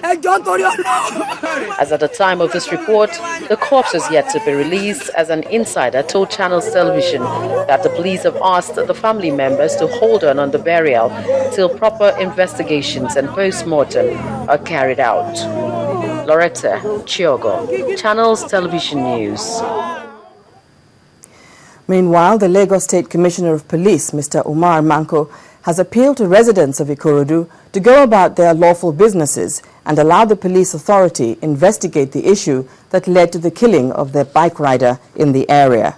As at the time of this report, the corpse is yet to be released, as an insider told Channels Television that the police have asked the family members to hold on the burial till proper investigations and post-mortem are carried out. Loretta Chiogo, Channels Television News. Meanwhile, the Lagos State Commissioner of Police, Mr. Umar Manko, has appealed to residents of Ikorodu to go about their lawful businesses and allow the police authority investigate the issue that led to the killing of their bike rider in the area.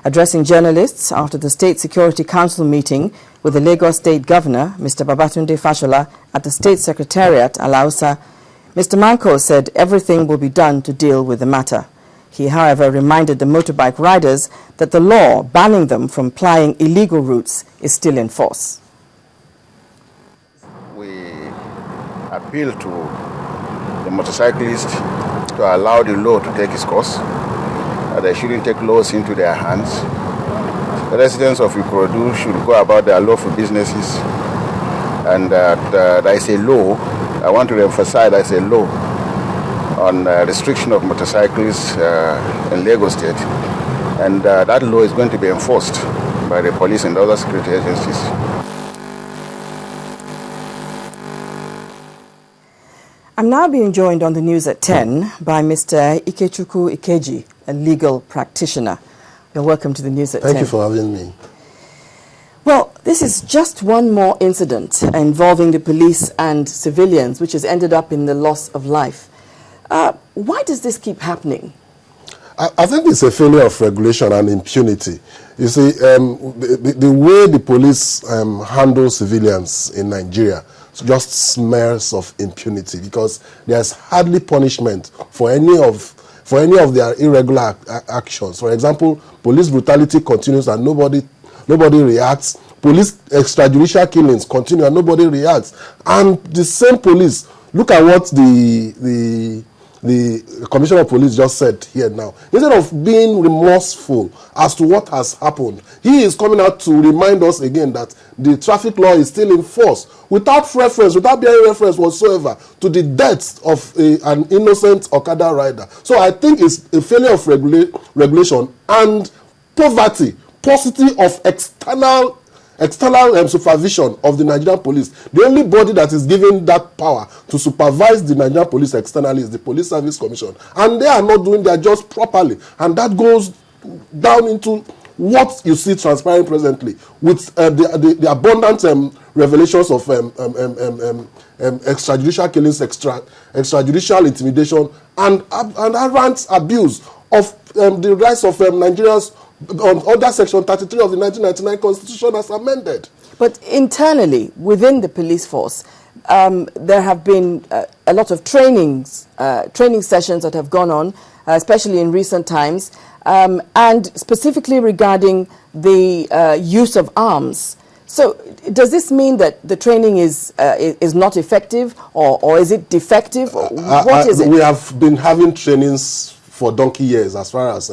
Addressing journalists after the State Security Council meeting with the Lagos State Governor, Mr. Babatunde Fashola, at the State Secretariat, Alausa, Mr. Manko said everything will be done to deal with the matter. He, however, reminded the motorbike riders that the law banning them from plying illegal routes is still in force. We appeal to the motorcyclists to allow the law to take its course. They shouldn't take laws into their hands. The residents of Ikorodu should go about their lawful businesses, and there is a law. I want to emphasize there is a law on restriction of motorcyclists in Lagos State, and that law is going to be enforced by the police and other security agencies. I'm now being joined on the news at 10 by Mr. Ikechukwu Ikeji, a legal practitioner. You're welcome to the news at 10. Thank you for having me. Well, this is just one more incident involving the police and civilians, which has ended up in the loss of life. Why does this keep happening? I think it's a failure of regulation and impunity. You see, the way the police handle civilians in Nigeria just smells of impunity, because there's hardly punishment for any of their irregular actions. For example, police brutality continues and nobody reacts. Police extrajudicial killings continue and nobody reacts. And the same police, look at what the Commissioner of Police just said here now. Instead of being remorseful as to what has happened, he is coming out to remind us again that the traffic law is still in force, without bearing reference whatsoever to the death of an innocent Okada rider. So I think it's a failure of regulation and poverty, paucity of external supervision of the Nigerian police. The only body that is given that power to supervise the Nigerian police externally is the Police Service Commission, and they are not doing their jobs properly, and that goes down into what you see transpiring presently with the abundant revelations of extrajudicial killings, extrajudicial intimidation, and arrant abuse of the rights of Nigerians under Section 33 of the 1999 Constitution as amended. But internally, within the police force, there have been a lot of training sessions that have gone on, especially in recent times, and specifically regarding the use of arms. So does this mean that the training is not effective, or is it defective? Or what is it? We have been having trainings for donkey years as far as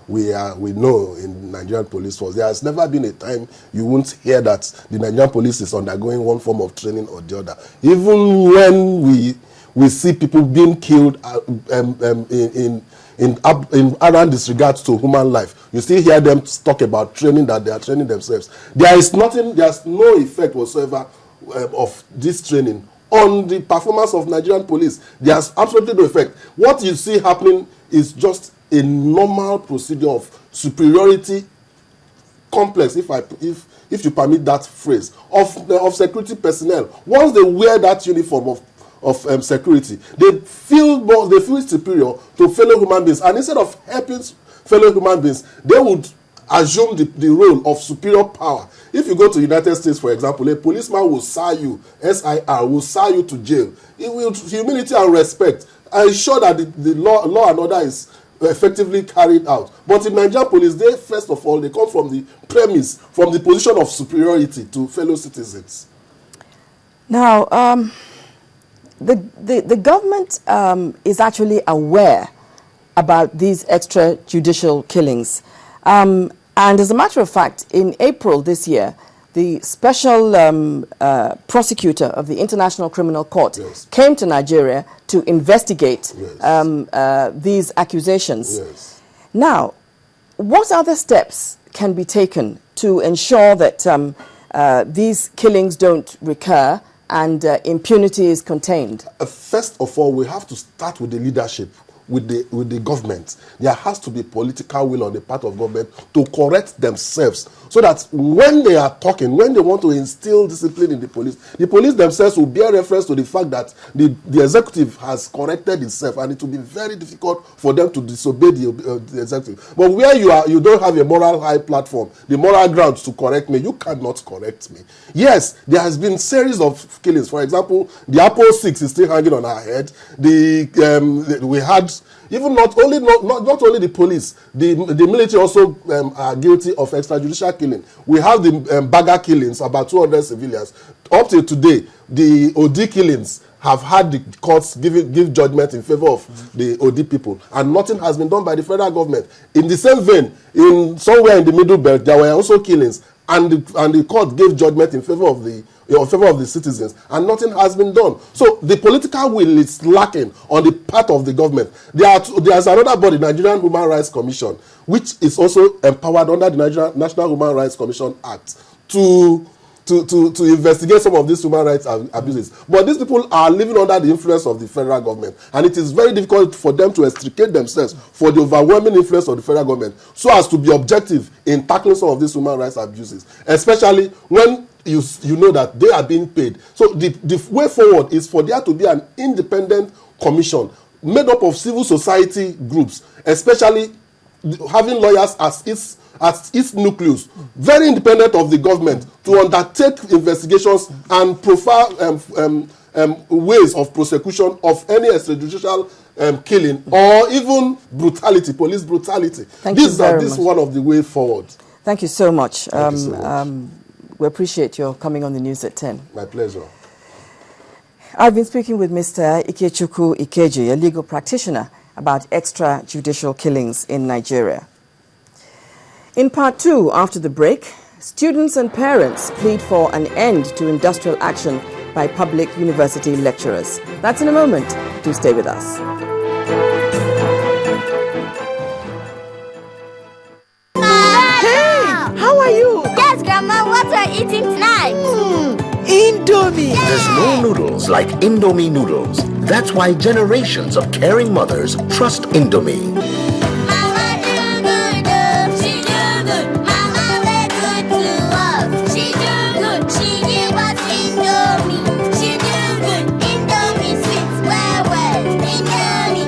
we know in Nigerian police force. There has never been a time you won't hear that the Nigerian police is undergoing one form of training or the other. Even when we see people being killed in around disregards to human life, you still hear them talk about training, that they are training themselves. There's no effect whatsoever of this training on the performance of Nigerian police. There's absolutely no effect. What you see happening is just a normal procedure of superiority complex, if you permit that phrase, of security personnel. Once they wear that uniform of security, they feel superior to fellow human beings, and instead of helping fellow human beings, they would assume the role of superior power. If you go to the United States, for example, a policeman will SIR you, S-I-R, will SIR you to jail. It will, humility and respect, ensure that the law and order is effectively carried out. But in Nigerian police, they first of all, they come from the premise, from the position of superiority to fellow citizens. Now, the government is actually aware about these extrajudicial killings. And as a matter of fact, in April this year, the special prosecutor of the International Criminal Court Yes. came to Nigeria to investigate Yes. these accusations. Yes. Now, what other steps can be taken to ensure that these killings don't recur and impunity is contained? First of all, we have to start with the leadership, with the government. There has to be political will on the part of government to correct themselves, so that when they are talking, when they want to instill discipline in the police themselves will bear reference to the fact that the executive has corrected itself, and it will be very difficult for them to disobey the executive. But where you don't have a moral high platform, the moral grounds to correct me, you cannot correct me. Yes, there has been series of killings. For example, the Apple 6 is still hanging on our head. We had even not only the police, the military also are guilty of extrajudicial killing. We have the Baga killings, about 200 civilians. Up till today, the OD killings have had the courts give judgment in favor of the OD people, and nothing has been done by the federal government. In the same vein, somewhere in the Middle Belt, there were also killings, and the court gave judgment in favor of the citizens, and nothing has been done. So the political will is lacking on the part of the government. There's another body, Nigerian Human Rights Commission, which is also empowered under the National Human Rights Commission Act to investigate some of these human rights abuses. But these people are living under the influence of the federal government, and it is very difficult for them to extricate themselves from the overwhelming influence of the federal government, so as to be objective in tackling some of these human rights abuses, especially when you know that they are being paid. So the way forward is for there to be an independent commission made up of civil society groups, especially having lawyers as its nucleus, very independent of the government, to undertake investigations and profile ways of prosecution of any extrajudicial killing or even brutality, police brutality. This is one of the way forward. Thank you so much. Thank you so much. We appreciate your coming on the news at 10. My pleasure. I've been speaking with Mr. Ikechukwu Ikeji, a legal practitioner, about extrajudicial killings in Nigeria. In part 2, after the break, students and parents plead for an end to industrial action by public university lecturers. That's in a moment. Do stay with us. How are you? Yes, Grandma, what are you eating tonight? Indomie. There's no noodles like Indomie noodles. That's why generations of caring mothers trust Indomie. Mama do good, oh, she do good. Mama way good to us. She do good, she give us Indomie. She do good, Indomie sweet, well, Indomie.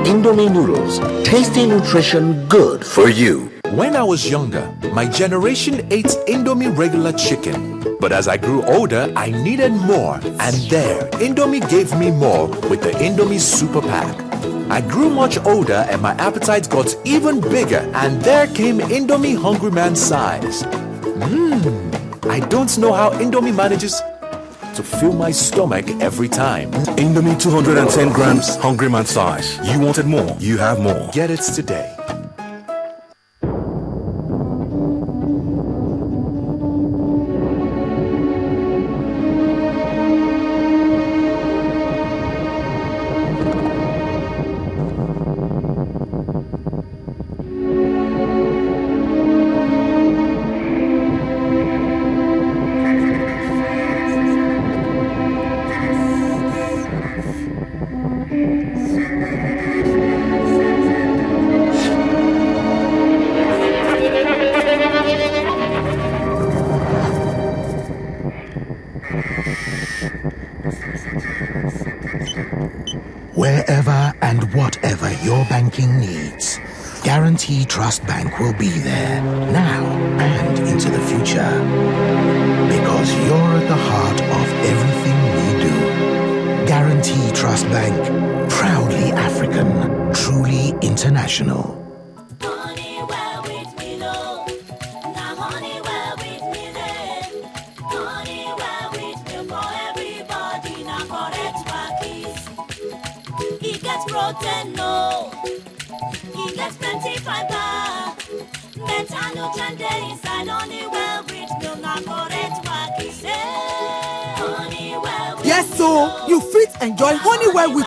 Indomie noodles, tasty nutrition, good for you. When I was younger, my generation ate Indomie regular chicken. But as I grew older, I needed more. And there, Indomie gave me more with the Indomie Super Pack. I grew much older and my appetite got even bigger. And there came Indomie Hungry Man size. I don't know how Indomie manages to fill my stomach every time. Indomie 210 grams, Hungry Man size. You wanted more, you have more. Get it today. Wherever and whatever your banking needs, Guarantee Trust Bank will be there, now and into the future. Because you're at the heart of everything we do. Guarantee Trust Bank, proudly African, truly international. Protein, no. He gets plenty fiber. Beta nutrient there inside only well with no. so you fit enjoy Honeywell with